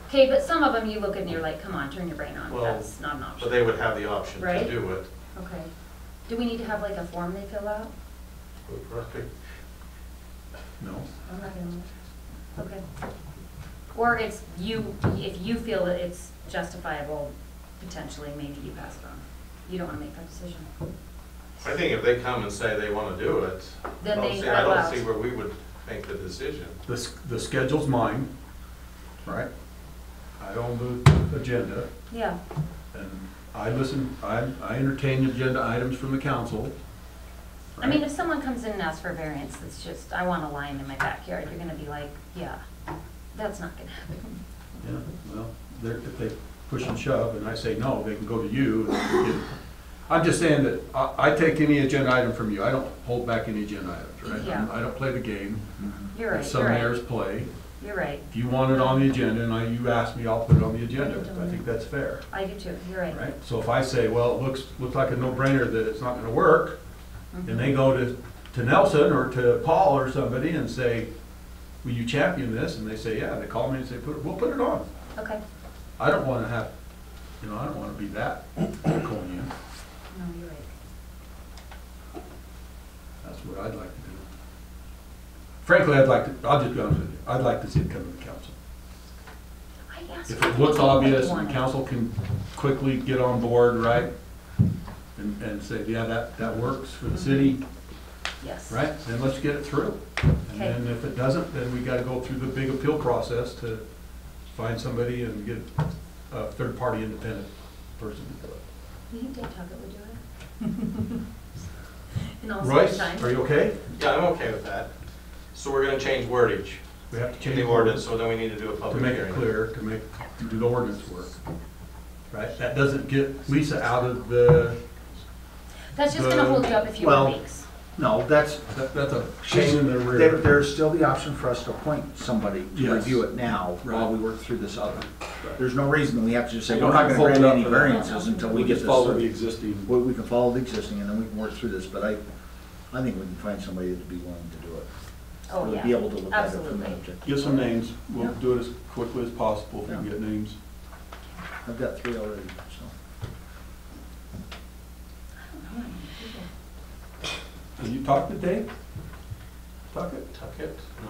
Okay, but some of them you look at and you're like, come on, turn your brain on. Well, That's not an but option. they would have the option to Right. do it. Okay. Do we need to have like a form they fill out? Would probably- No. I'm not gonna, okay. Or it's you, if you feel that it's justifiable, potentially, maybe you pass it on. You don't wanna make that decision. I think if they come and say they wanna do it, Then they I are don't allowed. see where we would make the decision. The schedule's mine, right? I own the agenda, Yeah, and I entertain agenda items from the council. I mean, if someone comes in and asks for a variance, that's just, I want a lion in my backyard, you're gonna be like, yeah, that's not gonna happen. Yeah, well, if they push and shove, and I say no, they can go to you. And we can- I'm just saying that I take any agenda item from you, I don't hold back any agenda items, right? Yeah. I don't play the game You're that right, some you're right, mayors play. you're right. If you want it on the agenda, and you ask me, I'll put it on the agenda. I think that's fair, I do too, you're right. right? So if I say, well, it looks like a no-brainer that it's not gonna work, and they go to Nelson or to Paul or somebody and say, will you champion this? And they say, yeah, they call me and say, we'll put it on. Okay, I don't wanna have, I don't wanna be that draconian. no, you're right. That's what I'd like to do. Frankly, I'll just be honest with you, I'd like to see it come to the council. ask if for it looks anything obvious you and wanted? council can quickly get on board, right? And say, yeah, that works for the city, Yes. right? Then let's get it through. And Okay. then if it doesn't, then we gotta go through the big appeal process to find somebody and get a third-party independent person to do it. You think Dave Tuckett would do it? In all Royce, time. are you okay? Yeah, I'm okay with that. So we're gonna change wordage We have to in change the the ordinance, so then we need to do a to public make hearing. it clear, to do the ordinance work. Right? That doesn't get Lisa out of the, That's just gonna hold you up a few Well- more weeks. No, that's, that's a chain in the there, rear. there's still the option for us to appoint somebody to Yes. review it now while Right. we work through this other. There's no reason that we have to just say, We we're don't not have to gonna hold grant it up any for that. variances until we get just this. follow the existing. We can follow the existing and then we can work through this, but I think we can find somebody that'd be willing to do it. Oh, We'll yeah. be able to look at it from Absolutely. that objective. Get some names, we'll Yeah. do it as quickly as possible if we can Yeah. get names. I've got 3 already, so. I don't know how many people. Have you talked to Dave? Talk it? Tuck it? No.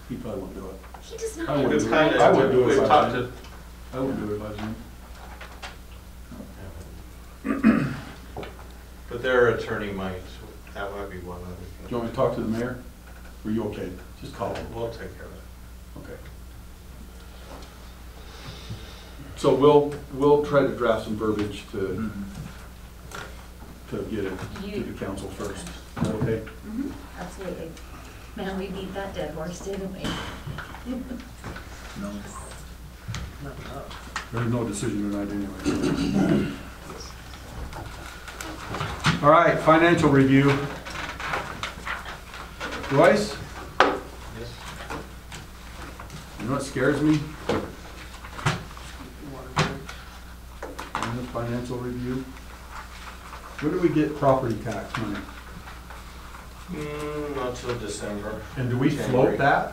He probably won't do it. He does not I have wouldn't We've do it. kind I wouldn't do of, it if we've I talked was to, I wouldn't do it if I was him. but their attorney might, that might be one other Do you thing. want me to talk to the mayor? Or are you okay? Just call him. We'll take care of it. Okay. So we'll try to draft some verbiage to get it to the council first. Is that okay? Mhm, absolutely. Man, we beat that dead horse, didn't we? No. There's no decision tonight anyway. All right, financial review. Royce, Yes? you know what scares me? In the financial review, where do we get property tax money? Not till December. And do we January. float that?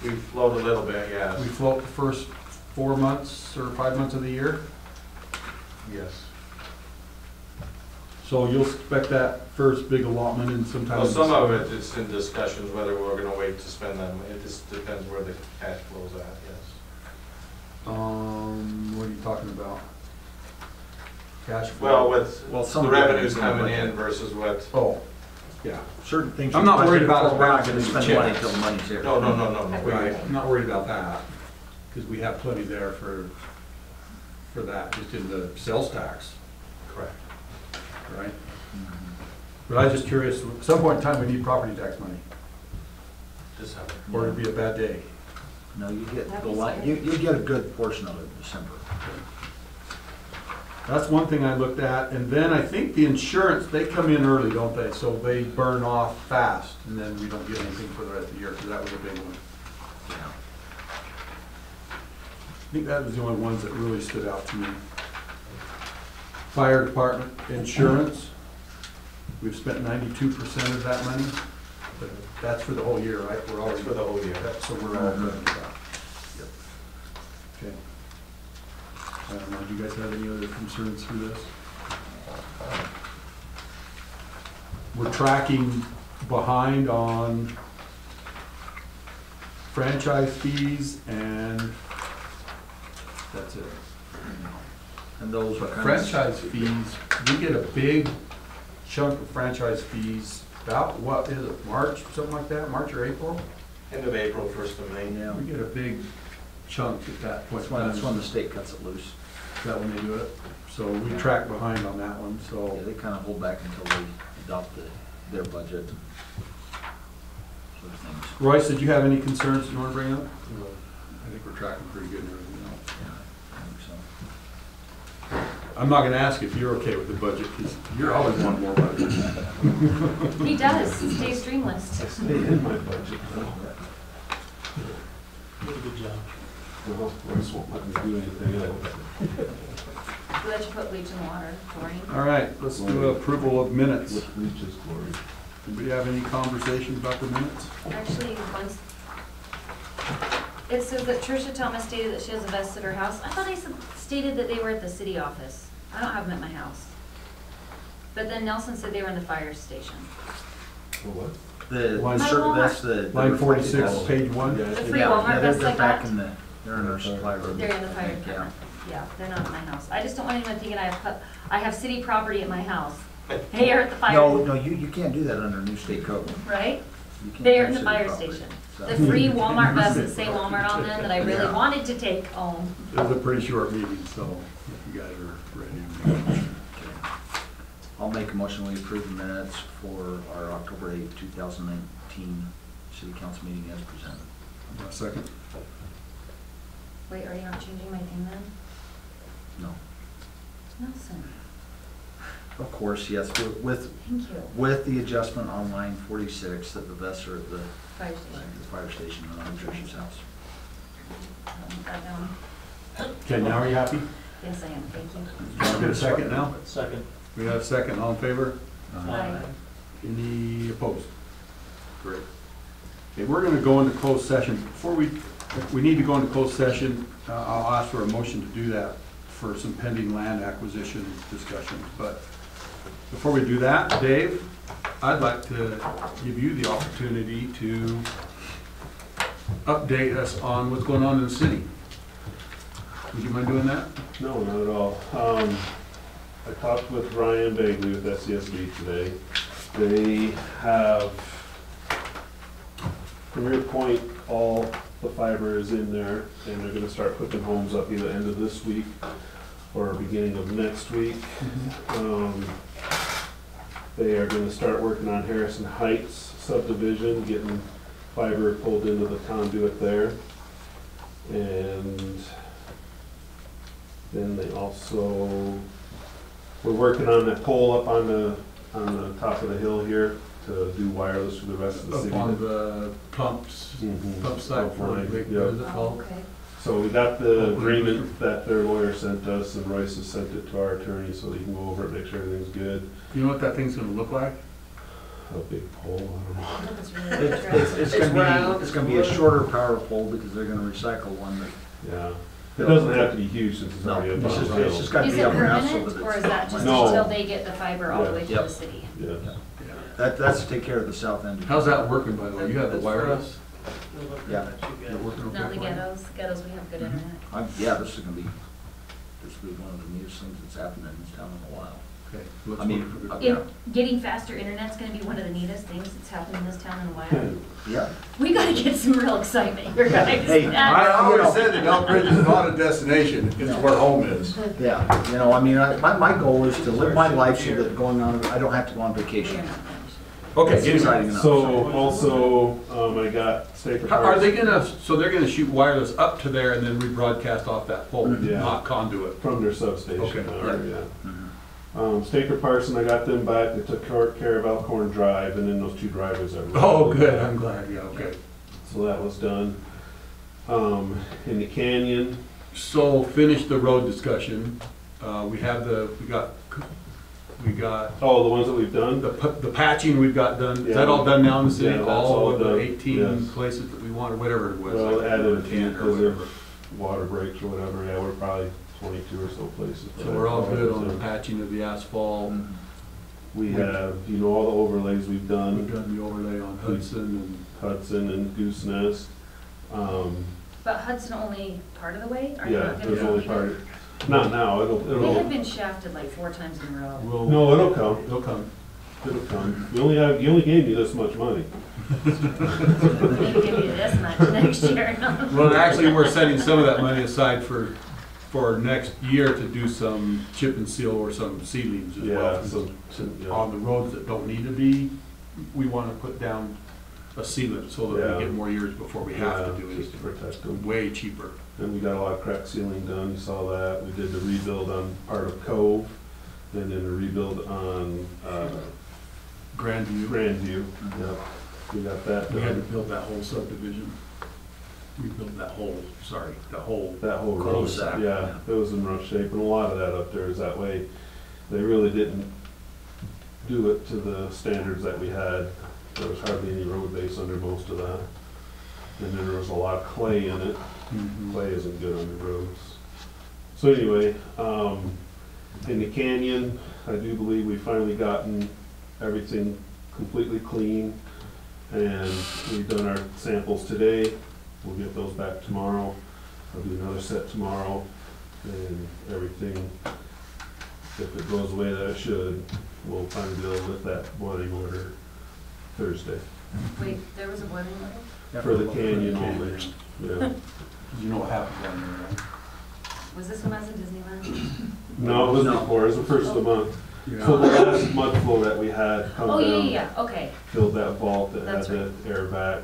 We float a little bit, yes. We float the first 4 months or 5 months of the year? Yes. So you'll expect that first big allotment in sometime? Well, some of it is in discussions whether we're gonna wait to spend them. It just depends where the cash flows at, yes. What are you talking about? Cash flow? Well, with Well, some the of it revenues is in the coming budget. in versus what, Oh, yeah. Certain things. I'm not worried about us We're not gonna bouncing spend checks. money until the money's here. no, no. Right, I'm not worried about that, because we have plenty there for that, just in the sales tax, Correct. right? But I was just curious, at some point in time, we need property tax money, December. or it'd be a bad day. No, you get, That'd the be lot, scary. you get a good portion of it in December. That's one thing I looked at, and then I think the insurance, they come in early, don't they? So they burn off fast, and then we don't get anything for the rest of the year, because that was a big one. I think that was the only ones that really stood out to me. Fire department insurance, we've spent 92% of that money, but that's for the whole year, right? We're That's already for the whole year. So we're all good with that. Okay. I don't know, do you guys have any other concerns through this? We're tracking behind on franchise fees and that's it. And those are kind of. Franchise fees, we get a big chunk of franchise fees, about, what is it, March, something like that, March or April? End of April, 1st of May. Yeah, We get a big chunk at that point. that's when the state cuts it loose. Is that when they do it? So we track behind on that one, Yeah, so. they kind of hold back until they adopt their budget. Sort of things. Royce, did you have any concerns you want to bring up? I think we're tracking pretty good and everything else. Yeah, I think so. I'm not gonna ask if you're okay with the budget, because you're always wanting more money. He does, it's Dave's dream list. Stay in my budget. Did a good job. Well, Royce won't let me do anything else. We let you put bleach in the water, chlorine. All right, let's do approval of minutes. With leeches, glory. Anybody have any conversations about the minutes? Actually, once, it says that Tricia Thomas stated that she has a vest at her house. I thought I stated that they were at the city office. I don't have them at my house. But then Nelson said they were in the fire station. For what? Line- That's the. Line 46, Oh. page 1. The free Yeah, Walmart yeah, vests they're I back got, in the, they're in our supply room. they're in the fire Yeah. department. Yeah, they're not in my house. I just don't want anyone thinking I have city property at my house. They are at the fire. No, you can't do that under new state code. Right? You can't They are in do the city fire property. station. So- The free Walmart vests that say Walmart on them that I really Yeah. wanted to take home. It was a pretty short meeting, so if you guys are ready. I'll make a motion, we approve the minutes for our October 8th, 2019 city council meeting as presented. A second? Wait, are you not changing my thing then? No. Nelson, Of course, yes, with, thank you. with the adjustment on line 46 that the vests are at the Fire station. fire station and on Trish's house. I'll put that down. Okay, now are you happy? Yes, I am, thank you. Can I get a second now? Second. We have a second, all in favor? Aye. Any opposed? Great. Okay, we're gonna go into closed session. Before we need to go into closed session, I'll ask for a motion to do that for some pending land acquisition discussions. But before we do that, Dave, I'd like to give you the opportunity to update us on what's going on in the city. Would you mind doing that? No, not at all. I talked with Ryan Bagley with SCSB today. They have Premier Point, all the fiber is in there, and they're gonna start putting homes up either end of this week or beginning of next week. They are gonna start working on Harrison Heights subdivision, getting fiber pulled into the conduit there. And then they also, we're working on that pole up on the top of the hill here to do wireless for the rest of the Up city. on the pumps, Mhm. pump site for, Upline, what yeah. is it Oh, called? okay. So we got the agreement that their lawyer sent us, and Royce has sent it to our attorney so he can go over it, make sure everything's good. You know what that thing's gonna look like? A big pole, I don't know. I think it's really It's It's round, it's gonna be a shorter power pole because they're gonna recycle one that. Yeah. It doesn't have to be huge since it's No, already it's up on just, the it's hill. just gotta Is be it up enough so permanent, that it's. or is that just No. until they get the fiber all the way to Yep. the city? Yeah. That's to take care of the south end. How's that working, by the way? You have the That's for wireless? us. We'll look Yeah. at that, you You're guys. working okay? Not the for you? ghettos, we have good internet. Yeah, this is gonna be, this will be one of the newest things that's happened in this town in a while. Okay. Let's I mean, work for the- Yeah. Getting faster internet's gonna be one of the neatest things that's happened in this town in a while. Yeah. We gotta get some real excitement here, guys. Hey, I always said that Elk Ridge is not a destination, it's where home is. Yeah, you know, I mean, my goal is to live my life so that going on, I don't have to go on We're vacation. not finished. Okay, It's get exciting it. enough. So also, I got Staker Are Parks they gonna, so they're gonna shoot wireless up to there and then rebroadcast off that pole, Yeah. not conduit? from their substation. Okay. Yeah. Mhm. Staker Parson, I got them back. They took care of Elkhorn Drive, and then those two drivers that were. Oh, good, I'm glad, yeah, okay. So that was done. In the canyon, So finish the road discussion. We got oh, the ones that we've done? the patching we've got done. Is Yeah. that all done now in the city? Yeah, that's All all of the done, 18 yes. places that we want, or whatever it was. Well, like added a few 10 or because whatever. of water breaks or whatever. Yeah, we're probably 22 or so places. So we're all good on the patching of the asphalt. Mhm. We have, all the overlays we've We've done, done the overlay on Hudson Hudson and Goose Nest. But Hudson only part of the way? Are you Yeah, not gonna there's only complete it? part, not now, They had it'll, been shafted like 4 times in a row. and we'll. no, it'll come, It'll come. it'll come. You only gave me this much money. Maybe give you this much next year. Well, actually, we're setting some of that money aside for next year to do some chip and seal or some seedlings as well. Yeah, so, yeah. On the roads that don't need to be, we wanna put down a sealant so that Yeah. we get more years before we have to do Yeah, just to anything. protect them. Way cheaper. And we got a lot of crack sealing done, you saw that. We did the rebuild on part of Cove, and then the rebuild on, Grandview, Grandview. Yep, we got that we had to done. build that whole subdivision. Rebuild that whole, sorry, the whole, That whole road, Cul-de-sac, yeah, it was in rough shape, and a lot of that up there is that way. They really didn't do it to the standards that we had. There was hardly any road base under most of that. And then there was a lot of clay in it. Clay isn't good on the roads. So anyway, in the canyon, I do believe we've finally gotten everything completely clean. And we've done our samples today, we'll get those back tomorrow. I'll do another set tomorrow, and everything, if it goes the way that it should, we'll find a deal with that boiling order Thursday. Wait, there was a boiling order? For the canyon only, yeah. You know what happened down there, right? Was this when I was in Disneyland? No, it was before, it was the first of the month. So the last mud flow that we had come Oh, yeah, down, yeah, okay. filled that vault that had That's the air back.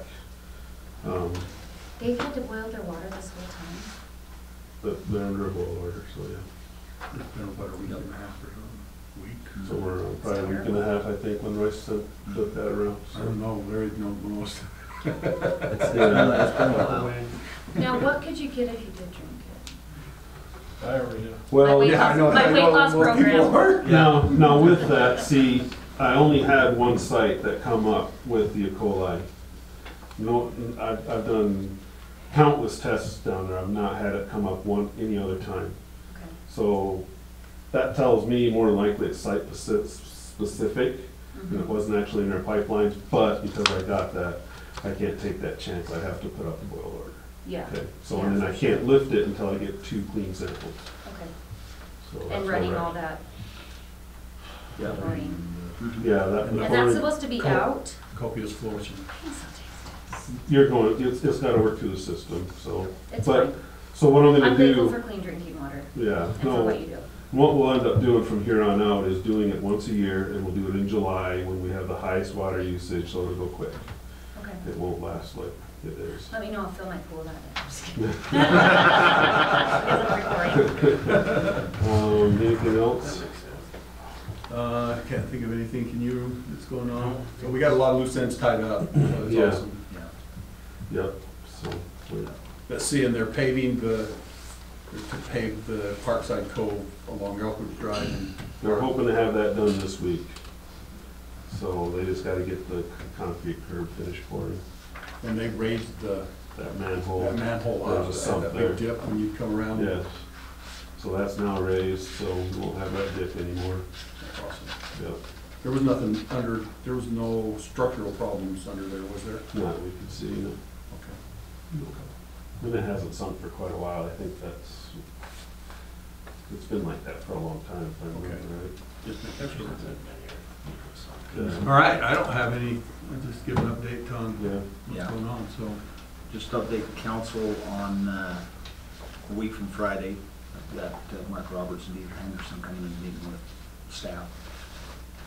They've had to boil their water this whole time? But they're under a boil order, so yeah. It's been about a week and a half or so, week. So we're probably a week and a half, I think, when Royce took that around. I don't know, Larry knows most. It's been a while. Now, what could you get if you did drink it? Diarrhea. Well, Weight Yeah, I know. loss- my I weight know loss most people program. are. now with that, see, I only had one site that come up with the E. coli. No, I've done countless tests down there, I've not had it come up any other time. Okay. So that tells me more than likely it's site specific, and it wasn't actually in their pipelines, but because I got that, I can't take that chance, I have to put up the boil order. Yeah, Okay, so Yeah, and then I for can't lift it until I get 2 clean samples. okay. So that's And where running we're all at. that Yeah. chlorine. Yeah, that. And And chlorine- that's supposed to be Cool. out? Copious flow. It's so tasty. You're going, it's gotta work through the system, so. It's But, fine. so what I'm I'm gonna grateful do, for clean drinking water yeah, and for no, what you do. what we'll end up doing from here on out is doing it once a year, and we'll do it in July when we have the highest water usage, so it'll go quick. Okay. It won't last like it is. Let me know, I'll fill my pool that day. I'm just kidding. Because I'm recording. Anything else? I can't think of anything, can you, that's going on? So we got a lot of loose ends tied up, that's Yeah. awesome. Yep, so, we're- Let's see, and they're paving to pave the Parkside Cove along Elkwood Drive and. they're hoping to have that done this week. So they just gotta get the concrete curb finished for him. And they raised That manhole. that manhole There's up, a sump that there. big dip when you come around. Yes, so that's now raised, so we won't have that dip anymore. That's awesome. Yep, There was nothing under, there was no structural problems under there, was there? not that we could see, no. Okay. And it hasn't sunk for quite a while, I think it's been like that for a long time, if I remember right. Just making sure. Yeah. All right, I don't have any, I'll just give an update on Yeah, what's Yeah. going on, so. Just update the council on a week from Friday, that Mark Roberts and Dave Henderson coming in and meeting with staff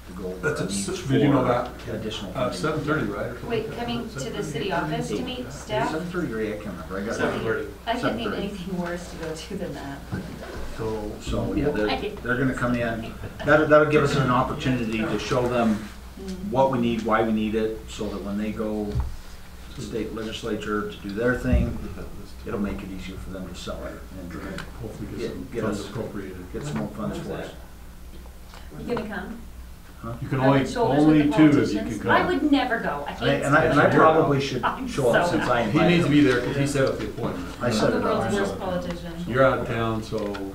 to go over That's our at needs did you know for that? additional funding. 7:30, right? or something Wait, like coming that? to the city office to meet staff? 7:30 or 8, I can't remember, I got it. 7:30. I can't think of 7:30. anything worse to go to than that. So, yeah, they're gonna come in, that'll give us an opportunity to show them what we need, why we need it, so that when they go to state legislature to do their thing, it'll make it easier for them to sell it and Hopefully get some Get funds us- appropriated. get some more funds for us. You gonna come? You can Rub only, shoulders with the only 2 if you politicians? can I come. would never go. I hate And I it. probably should I'm show up so since I He invited needs to him. be there because he set up the appointment. I I'm said the it world's already. worst politician. You're out of town, so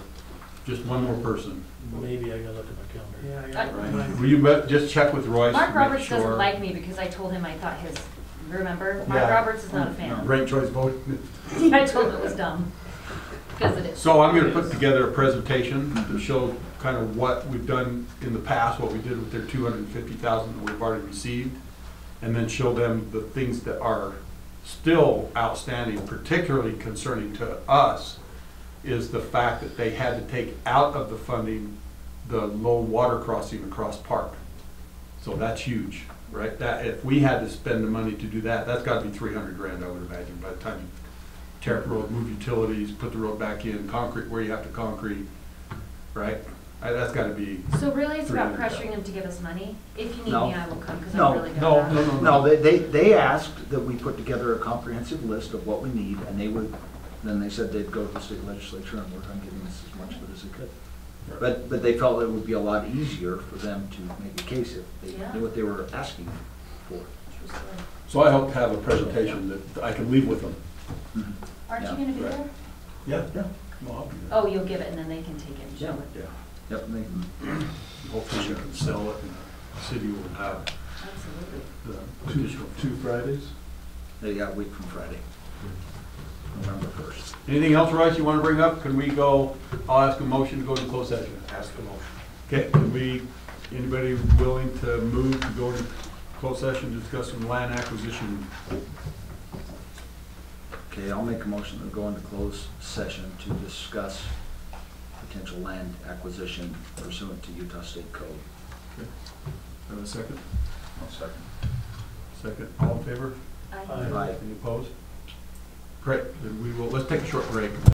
just one more person. Maybe I gotta look at my calendar. I- Will you just check with Royce? Mark to make Roberts doesn't sure- like me because I told him I thought his, remember? Mark Yeah. Roberts is not a fan. Ranked choice vote. I told him it was dumb. Because it is. So I'm gonna put together a presentation to show kind of what we've done in the past, what we did with their 250,000 that we've already received, and then show them the things that are still outstanding, particularly concerning to us, is the fact that they had to take out of the funding the low water crossing across Park. So that's huge, right? That, if we had to spend the money to do that, that's gotta be 300 grand, I would imagine, by the time you tear up the road, move utilities, put the road back in, concrete where you have to concrete, right? That's gotta be, So really it's about 300,000. pressuring him to give us money? If you need No. me, I will come because No, I'm really good no, at no, that. no. No, they asked that we put together a comprehensive list of what we need, and then they said they'd go to the state legislature and work on getting us as much of it as they could. But they felt it would be a lot easier for them to make a case if they Yeah. knew what they were asking for. True story. so I hope to have a presentation that I can leave with them. Aren't you Yeah. gonna be Right. there? Yeah. Yeah. Well, I'll be there. Oh, you'll give it and then they can take it and show Yeah. it. Yeah, Yep, and they can hopefully you can sell it and the city will have Absolutely. Two Fridays? They got a week from Friday, November 1st. Anything else, Royce, you want to bring up? Can we go, I'll ask a motion to go into closed session. Ask the motion. Okay, can we, anybody willing to move to go into closed session to discuss some land acquisition? Okay, I'll make a motion to go into closed session to discuss potential land acquisition pursuant to Utah State Code. Have a second? One second. Second, all in favor? I- Aye. Any opposed? Great, then we will, let's take a short break.